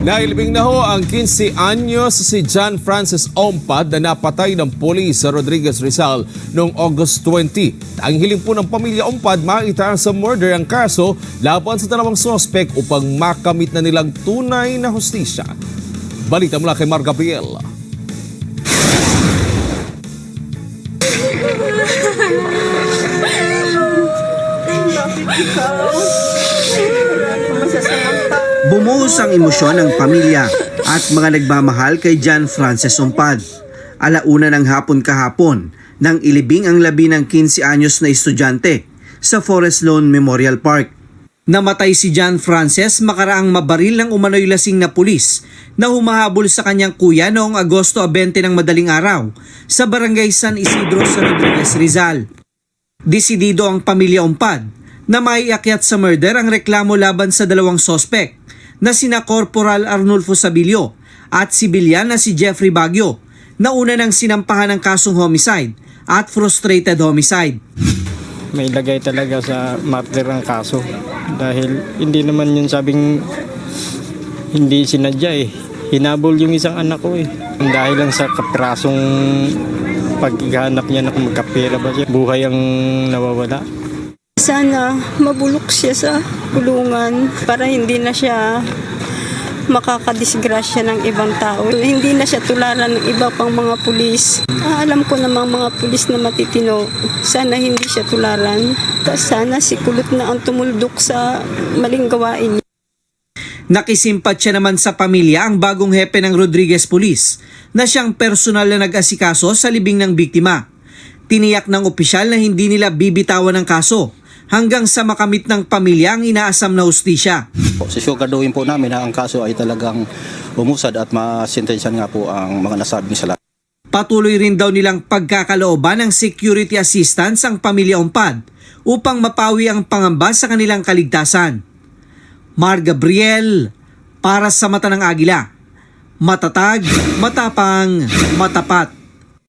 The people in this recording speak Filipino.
Nailibing na ho ang 15 anyos si John Francis Ompad na napatay ng pulis sa Rodriguez Rizal noong August 20. Ang hiling po ng pamilya Ompad maitaan sa murder ang kaso laban sa dalawang sospek upang makamit na nilang tunay na hustisya. Balita mula kay Mar Gabriel. Bumuhos ang emosyon ng pamilya at mga nagmamahal kay John Francis Ompad. Alauna ng hapon kahapon nang ilibing ang labi ng 15 anyos na estudyante sa Forest Lawn Memorial Park. Namatay si John Francis makaraang mabaril ng umano'y lasing na pulis na humahabol sa kanyang kuya noong Agosto 20 ng madaling araw sa barangay San Isidro sa Rodriguez Rizal. Desidido ang pamilya Ompad na maiakyat sa murder ang reklamo laban sa dalawang sospek na sina Corporal Arnulfo Sabilio at sibilyan na si Jeffrey Baguio na una nang sinampahan ng kasong homicide at frustrated homicide. May lagay talaga sa martir ang kaso dahil hindi naman yun sabing hindi sinadya eh. Hinabol yung isang anak ko eh. Dahil lang sa kaprasong paghahanap niya na kung magkapera ba siya. Buhay ang nawawala. Sana mabulok siya sa kulungan para hindi na siya makakadisgrasya ng ibang tao. Hindi na siya tularan ng iba pang mga pulis. Alam ko namang mga pulis na matitino, sana hindi siya tularan. Sana si kulot na ang tumuldok sa maling gawain niya. Nakisimpat siya naman sa pamilya ang bagong hepe ng Rodriguez Police na siyang personal na nag-asikaso sa libing ng biktima. Tiniyak ng opisyal na hindi nila bibitawan ng kaso hanggang sa makamit ng pamilya ang inaasam na hustisya. Sisiguraduhin po namin na ang kaso ay talagang umusad at masintensyan nga po ang mga nasabing sala. Patuloy rin daw nilang pagkakalooban ng security assistance ang pamilya Ompad upang mapawi ang pangamba sa kanilang kaligtasan. Mar Gabriel, para sa Mata ng Agila. Matatag, matapang, matapat.